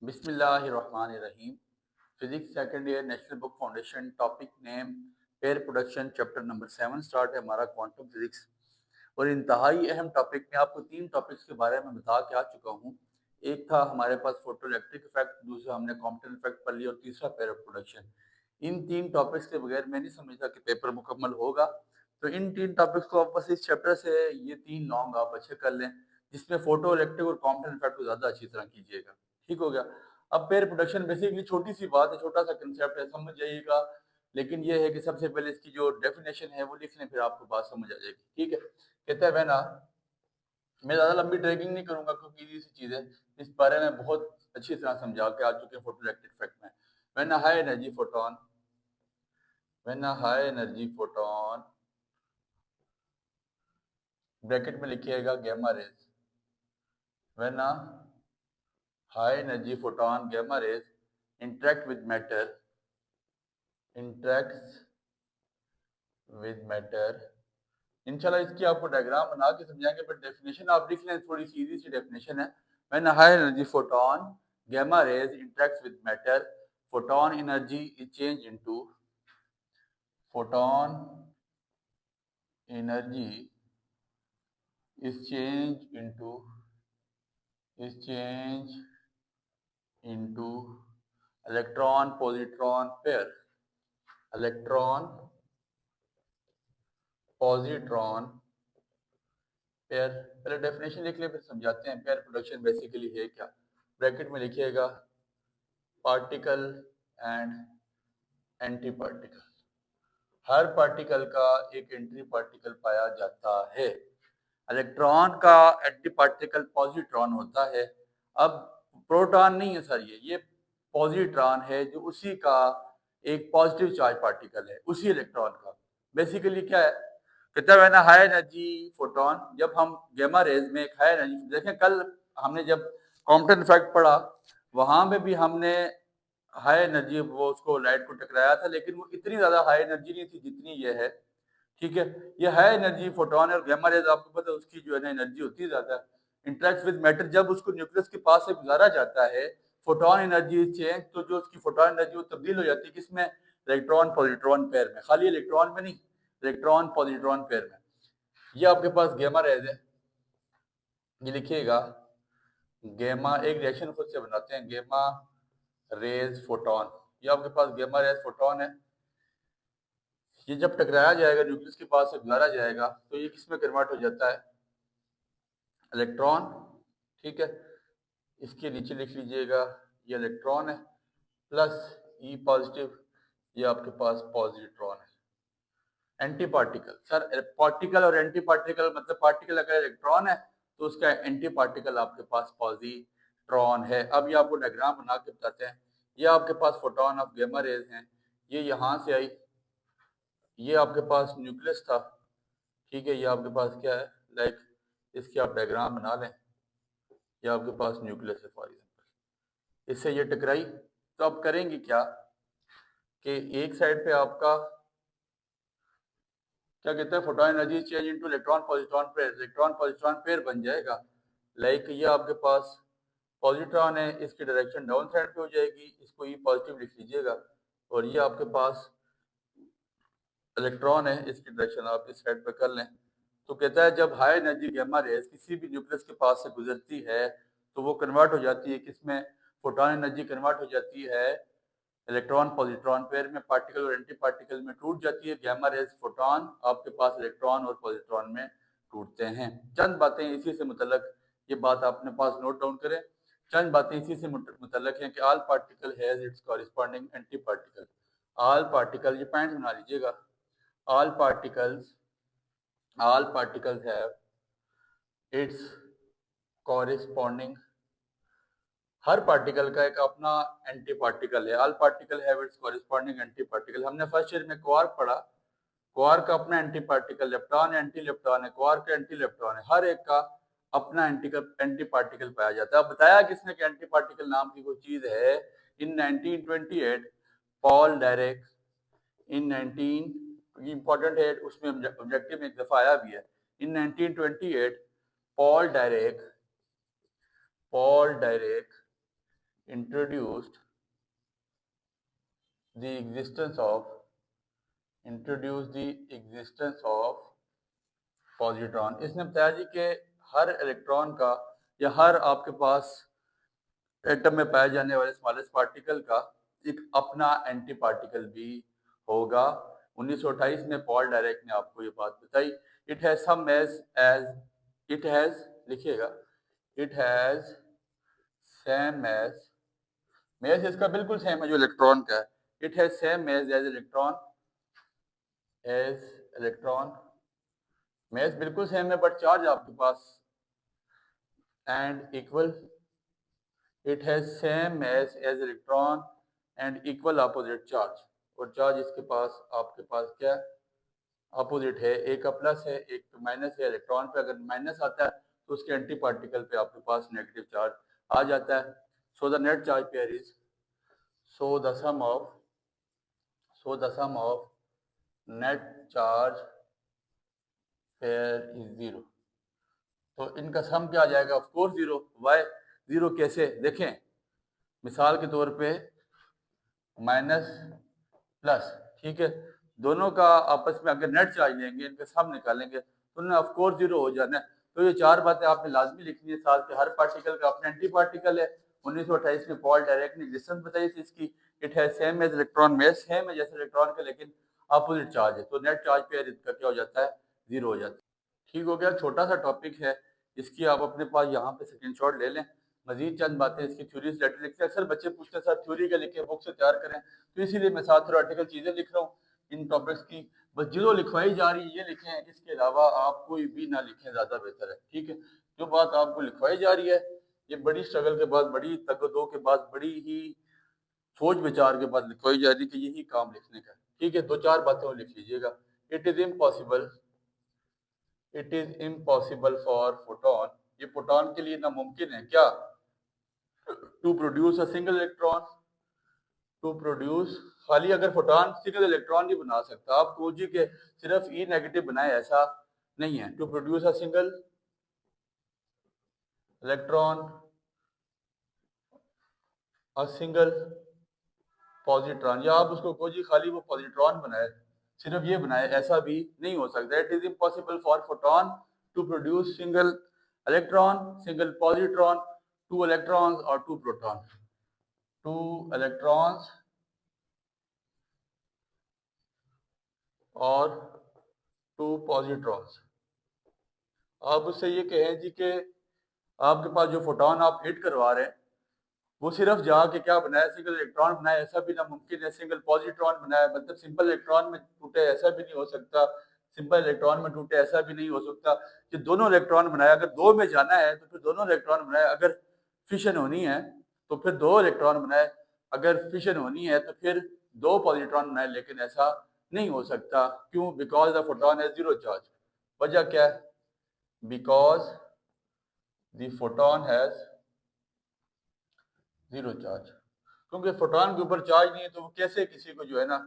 बिस्मिल्लाहिर्रहमानिर्रहीम। Physics second year national book foundation. Topic name pair production, chapter number 7 start है हमारा quantum physics. और इंतहाई अहम टॉपिक में आपको 3 टॉपिक्स के बारे में बता के आ चुका हूँ। एक था हमारे पास फोटो इलेक्ट्रिक इफेक्ट, दूसरा हमने कॉम्पटन इफेक्ट पढ़ लिया और तीसरा पेयर प्रोडक्शन। इन 3 टॉपिक्स के बगैर मैं नहीं समझता कि पेपर मुकम्मल होगा। तो इन 3 टॉपिक्स को आप बस इस चैप्टर से ये 3 लॉन्ग आप अच्छे कर लें, जिसमें फोटो इलेक्ट्रिक और कॉम्पटन इफेक्ट को ज़्यादा अच्छी तरह कीजिएगा। ठीक हो गया। अब पेयर प्रोडक्शन बेसिकली छोटी सी बात है, छोटा सा कंसेप्ट है, समझ जाइएगा। लेकिन ये है कि सबसे पहले इसकी जो डेफिनेशन है वो लिख लें, फिर आपको बात समझ आ जाएगी। ठीक है। कहता है वैना, मैं ज़्यादा लंबी ट्रैकिंग नहीं करूंगा क्योंकि इजी सी चीज़ है। इस बारे में बहुत अच्छी तरह समझा के आ चुके हैं फोटो इलेक्ट्रिक इफेक्ट में। When high energy photon, when high energy photon, bracket में लिखिएगा gamma rays. When high energy photon gamma rays interact with matter, interacts with matter. इंशाल्लाह इसकी आपको डायग्राम बना के समझाएंगे, बट डेफिनेशन आप लिख लें, थोड़ी सी इजी सी डेफिनेशन है। When high energy photon gamma rays interacts with matter, photon energy is changed into photon energy is changed into electron positron pair, electron positron pair. पहले डेफिनेशन लिख ले फिर समझाते हैं पेयर प्रोडक्शन बेसिकली है क्या। Bracket में लिखिएगा particle and anti particle. Her particle का एक एंटी पार्टिकल पाया जाता है। इलेक्ट्रॉन का एंटी पार्टिकल पॉजिट्रॉन होता है। अब प्रोटॉन नहीं है सर, ये पॉजिट्रॉन है, जो उसी का एक पॉजिटिव चार्ज पार्टिकल है, उसी इलेक्ट्रॉन का। बेसिकली क्या है, कहता है ना हाई एनर्जी फोटोन, जब हम गामा रेज में एक हाई एनर्जी, देखें कल हमने जब कॉम्पटन इफेक्ट पढ़ा वहां पे भी हमने हाई एनर्जी वो उसको लाइट को टकराया था, लेकिन वो इतनी ज्यादा हाई एनर्जी नहीं थी जितनी ये है। ठीक है। ये हाई एनर्जी फोटोन और गामा रेज आपको पता है उसकी जो है ना एनर्जी होती है ज्यादा। इंटरेक्ट विद मैटर, जब उसको न्यूक्लियस के पास से गुजारा जाता है, फोटोन एनर्जी चेंज, तो जो उसकी फोटोन एनर्जी वो तब्दील हो जाती है किसमें, इलेक्ट्रॉन पॉजिट्रॉन पेयर में। खाली इलेक्ट्रॉन में नहीं, इलेक्ट्रॉन पॉजिट्रॉन पेयर में। ये आपके पास गामा रेज है, ये लिखिएगा गामा, एक रिएक्शन खुद से बनाते हैं, गामा रेज फोटोन। ये आपके पास गामा रेज फोटोन है। ये जब टकराया जाएगा न्यूक्लियस के पास से गुजारा जाएगा तो ये किस में कन्वर्ट हो जाता है, इलेक्ट्रॉन। ठीक है। इसके नीचे लिख लीजिएगा ये इलेक्ट्रॉन है प्लस ई पॉजिटिव, ये आपके पास पॉजिट्रॉन है। एंटी पार्टिकल, सर पार्टिकल और एंटी पार्टिकल मतलब पार्टिकल अगर इलेक्ट्रॉन है तो उसका एंटी पार्टिकल आपके पास पॉजिट्रॉन है। अब ये आपको डायग्राम बना के बताते हैं। ये आपके पास फोटोन ऑफ गामा रेज हैं, ये यहाँ से आई, ये आपके पास न्यूक्लियस था। ठीक है। ये आपके पास क्या है, लाइक इसकी आप डायग्राम बना लें, ये आपके पास न्यूक्लियस है फॉर एग्जाम्पल, इससे ये टकराई। तो आप करेंगे क्या कि एक साइड पे आपका क्या कहते हैं, photon energy change into electron positron pair, electron positron pair बन जाएगा। लाइक ये आपके पास पॉजिट्रॉन है, इसकी डायरेक्शन डाउन साइड पे हो जाएगी, इसको ये पॉजिटिव लिख लीजिएगा। और ये आपके पास इलेक्ट्रॉन है, इसकी डायरेक्शन आप इस साइड पे कर लें। तो कहता है जब हाई एनर्जी गामा रेज किसी भी न्यूक्लियस के पास से गुजरती है तो वो कन्वर्ट हो जाती है किसमें, फोटोन एनर्जी कन्वर्ट हो जाती है इलेक्ट्रॉन पॉजिट्रॉन पेयर में, पार्टिकल और एंटी पार्टिकल में टूट जाती है। गामा रेज फोटोन आपके पास इलेक्ट्रॉन और पॉजिट्रॉन में टूटते हैं। चंद बातें इसी से मुतल्लक, ये बात अपने पास नोट डाउन करें। चंद बातें इसी से मुतल्लक हैं कि all particle has its corresponding anti particle. All particle, ये पॉइंट बना लीजिएगा, all particles have its corresponding, her particle का एक अपना एंटी पार्टिकल है। All particle have it's corresponding anti particle. हमने फर्स्ट ईयर में क्वार्क पढ़ा, क्वार्क का अपना anti particle, lepton anti lepton है, क्वार्क का एंटी लेप्टॉन है, हर एक का अपना एंटी पार्टिकल पाया जाता है। अब बताया किसने कि एंटी पार्टिकल नाम की कोई चीज है। इन 1928 पॉल डायरेक, इन 19 इंपॉर्टेंट है, उसमें ऑब्जेक्टिव में एक दफा आया भी है। इन 1928 Paul direct introduced the existence of positron. इसने बताया जी कि हर इलेक्ट्रॉन का या हर आपके पास एटम में पाए जाने वाले स्मॉलेस्ट पार्टिकल का एक अपना एंटी पार्टिकल भी होगा। 1928 में पॉल डायरेक्ट ने आपको ये बात बताई। It has some as it has लिखिएगा, इट हैज सेम एज इसका बिल्कुल सेम है जो इलेक्ट्रॉन का है। It has same as electron mass बिल्कुल सेम है, बट चार्ज आपके पास and equal. It has same as electron and equal opposite charge. और चार्ज इसके पास आपके पास क्या अपोजिट है, एक का प्लस है एक पे माइनस है। इलेक्ट्रॉन पे अगर माइनस आता है तो उसके एंटी पार्टिकल पे आपके पास नेगेटिव चार्ज आ जाता है। So the net charge pair is so the sum of net charge pair is zero. तो इनका सम क्या आ जाएगा? Of course zero. Why zero? कैसे देखें, मिसाल के तौर पे माइनस प्लस, ठीक है, दोनों का आपस में अगर नेट चार्ज लेंगे, इनका सम निकालेंगे तो उन्हें ऑफ कोर्स जीरो हो जाना है। तो ये चार बातें आपने लाजमी लिखनी है। साथ के हर पार्टिकल का अपना एंटी पार्टिकल है। 1928 में पॉल डायरेक्ट ने एग्जिस्टेंस बताई थी इसकी। It has same as electron, mass same है जैसे इलेक्ट्रॉन का, लेकिन अपोजिट चार्ज है। तो नेट चार्ज पेयर इसका क्या हो जाता है? जीरो हो जाता है। ठीक हो गया, छोटा सा टॉपिक है, इसकी आप अपने पास यहाँ पे स्क्रीनशॉट ले लें। मजीद चंद बातें इसकी थ्योरी से रिलेटेड लिखते हैं। अक्सर बच्चे पूछते हैं सर थ्योरी का लिखे, बुक से तैयार करें, तो इसीलिए मैं साथ थ्योरेटिकल चीज़ें लिख रहा हूँ इन टॉपिक्स की। बस जो लिखवाई जा रही है ये लिखें, इसके अलावा आप कोई भी ना लिखें, ज़्यादा बेहतर है। ठीक है, जो बात आपको लिखवाई जा रही है ये बड़ी स्ट्रगल के बाद, बड़ी तगदो के बाद, बड़ी ही सोच विचार के बाद लिखवाई जा रही है कि यही काम लिखने का। ठीक है, दो चार बातें और लिख लीजिएगा। It is impossible for photon, ये फोटोन के लिए नामुमकिन है क्या? To produce a single electron, to produce, खाली अगर फोटोन सिंगल इलेक्ट्रॉन नहीं बना सकता, आप खोजिए कि सिर्फ ई नेगेटिव बनाए, ऐसा नहीं है। To produce a single electron, a single positron, या आप उसको खोजिए खाली वो पॉजिट्रॉन बनाए, सिर्फ ये बनाए, ऐसा भी नहीं हो सकता। It is impossible for photon to produce single electron, single positron, two electrons और टू प्रोटॉन, टू इलेक्ट्रॉन्स और टू पॉजिट्रॉन्स। आप उससे ये कहें जी कि आपके पास जो फोटोन आप हिट करवा रहे हैं वो सिर्फ जाके क्या बनाए, सिंगल इलेक्ट्रॉन बनाए, ऐसा भी नामुमकिन है। सिंगल पॉजिट्रॉन बनाए, मतलब सिंपल इलेक्ट्रॉन में टूटे, ऐसा भी नहीं हो सकता। सिंपल इलेक्ट्रॉन में टूटे, ऐसा भी नहीं हो सकता। कि दोनों इलेक्ट्रॉन बनाए, अगर दो में जाना है तो फिर दोनों इलेक्ट्रॉन बनाए। अगर फिशन होनी है तो फिर दो इलेक्ट्रॉन बनाए, अगर फिशन होनी है तो फिर दो पॉजिट्रॉन बनाए, लेकिन ऐसा नहीं हो सकता। क्यों? Because the photon has zero charge. वजह क्या है? Because the photon has zero charge. क्योंकि फोटोन के ऊपर चार्ज नहीं है तो वो कैसे किसी को जो है ना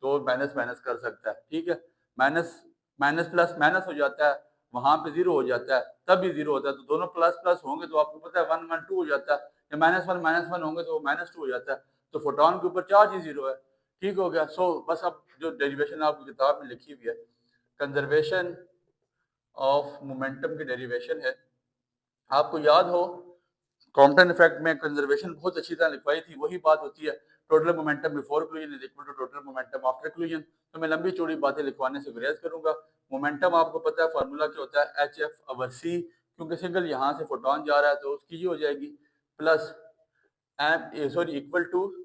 तो माइनस माइनस कर सकता है। ठीक है, माइनस माइनस प्लस माइनस हो जाता है, वहां पे जीरो हो जाता है, तब भी जीरो होता है। तो दोनों प्लस प्लस होंगे तो आपको पता है 1 1 2 हो जाता है, या माइनस वन होंगे तो माइनस टू हो जाता है। तो फोटोन के ऊपर चार्ज ही जीरो है। ठीक हो गया। सो बस अब जो डेरिवेशन आपकी किताब में लिखी हुई है, कंजर्वेशन ऑफ मोमेंटम की डेरिवेशन है। आपको याद हो कॉम्पटन इफेक्ट में कंजर्वेशन बहुत अच्छी तरह लिखवाई थी। वही बात होती है, total momentum before collision is equal to total momentum after collision. तो मैं लंबी चौड़ी बातें लिखवाने से गुरेज करूंगा। मोमेंटम आपको पता है फार्मूला क्या होता है, एच एफ ओवर सी। क्योंकि सिंगल यहाँ से फोटोन जा रहा है तो उसकी ये हो जाएगी plus M sorry equal to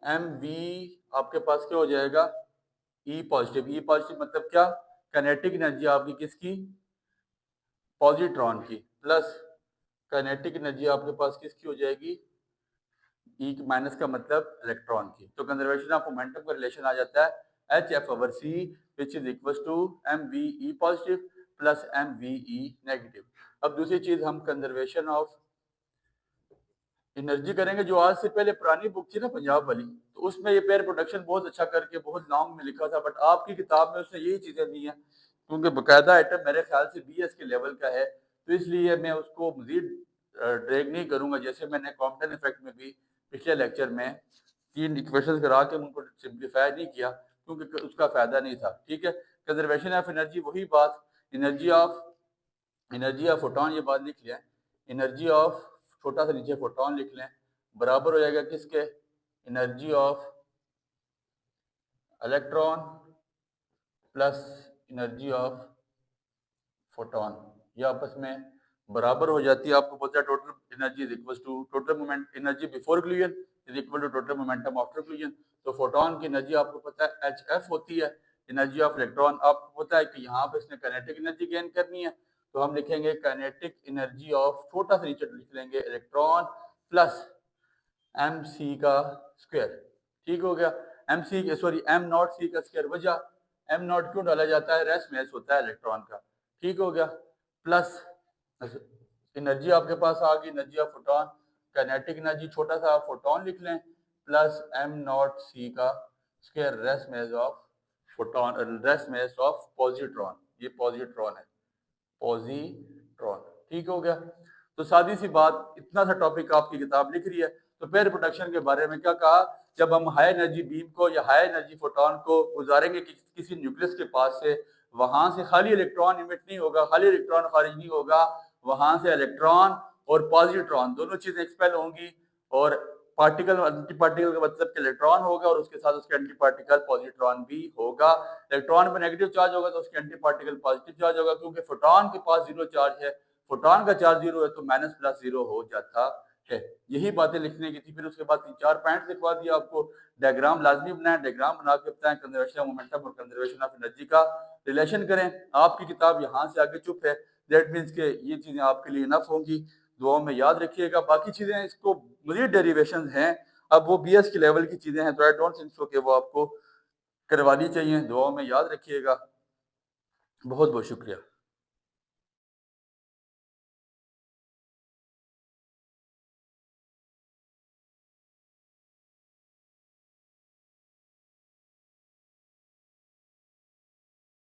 M V, आपके पास क्या हो जाएगा ई पॉजिटिव। ई पॉजिटिव मतलब क्या? काइनेटिक एनर्जी आपकी किसकी? पॉजिट्रॉन की, प्लस काइनेटिक एनर्जी आपके पास किसकी हो जाएगी? ई माइनस का मतलब इलेक्ट्रॉन की। तो कंजर्वेशन ऑफ मोमेंटम का रिलेशन आ जाता है H F over C which is equal to M V E positive plus M V E negative. अब दूसरी चीज हम कंजर्वेशन ऑफ एनर्जी करेंगे। जो आज से पहले पुरानी बुक थी ना पंजाब वाली, तो उसमें ये पेयर प्रोडक्शन बहुत अच्छा करके बहुत लॉन्ग में लिखा था, बट आपकी किताब में उसने यही चीजें दी हैं। क्योंकि बकायदा आइटम मेरे ख्याल से BS के लेवल का है, तो इसलिए मैं उसको मजीद ड्रैग नहीं करूंगा, जैसे मैंने कॉम्पटन इफेक्ट में भी पिछले लेक्चर में 3 इक्वेशंस करा के उनको सिंप्लीफाई नहीं किया क्योंकि उसका फायदा नहीं था। ठीक है, कंजर्वेशन ऑफ एनर्जी वही बात, एनर्जी ऑफ फोटोन, ये बात लिख लिया, एनर्जी ऑफ छोटा सा नीचे फोटोन लिख लें, बराबर हो जाएगा किसके, energy of electron plus energy of photon, ये आपस में बराबर हो जाती है। आपको पता है total energy is equal to total moment energy before collision is equal to total momentum after collision. तो फोटोन की एनर्जी आपको पता है HF होती है, एनर्जी ऑफ इलेक्ट्रॉन आपको पता है कि यहाँ पे इसने काइनेटिक एनर्जी गेन करनी है, तो हम लिखेंगे काइनेटिक एनर्जी ऑफ, छोटा सा नीचे लिख लेंगे इलेक्ट्रॉन प्लस MC का स्क्वायर। ठीक हो गया, M नॉट C का स्क्वायर, वजह M नॉट क्यों डाला जाता है, रेस्ट मैस होता है इलेक्ट्रॉन का। ठीक हो गया, प्लस एनर्जी आपके पास आ गई, energy of photon, kinetic energy छोटा सा फोटोन लिख लें, प्लस M नॉट C का square, rest mass of photon, rest mass of positron, ये पॉजिट्रॉन है, पॉजिट्रॉन। ठीक हो गया, तो सादी सी बात, इतना सा टॉपिक आपकी किताब लिख रही है। तो पेयर प्रोटेक्शन के बारे में क्या कहा, जब हम हाई एनर्जी बीम को या हाई एनर्जी फोटोन को गुजारेंगे किसी न्यूक्लियस के पास से, वहां से खाली इलेक्ट्रॉन इमिट नहीं होगा, खाली इलेक्ट्रॉन खारिज नहीं होगा, वहां से इलेक्ट्रॉन और पॉजिट्रॉन दोनों चीजें एक्सपेल होंगी, और पार्टिकल एंटी पार्टिकल का मतलब कि इलेक्ट्रॉन होगा और उसके साथ उसके एंटी पार्टिकल पॉजिट्रॉन भी होगा। इलेक्ट्रॉन में नेगेटिव चार्ज होगा तो उसके एंटी पार्टिकल पॉजिटिव चार्ज होगा, क्योंकि फोटोन के पास जीरो चार्ज है, फोटोन का चार्ज जीरो है तो माइनस प्लस जीरो हो जाता है। यही बातें लिखने की थी। फिर उसके बाद 3-4 पॉइंट लिखवा दिया आपको, डायग्राम लाजमी बनाएं, डायग्राम बना के बताएं कंजर्वेशन ऑफ मोमेंटम और कंजर्वेशन ऑफ एनर्जी का रिलेशन करें। आपकी किताब यहाँ से आगे चुप है, दैट मीन्स के ये चीजें आपके लिए इनफ होंगी, दुआओं में याद रखिएगा। बाकी चीजें इसको मजीद डेरिवेशन हैं, अब वो BS की लेवल की चीजें हैं, तो आई डोंट थिंक सो कि वो आपको करवानी चाहिए। दुआओं में याद रखिएगा, बहुत बहुत शुक्रिया।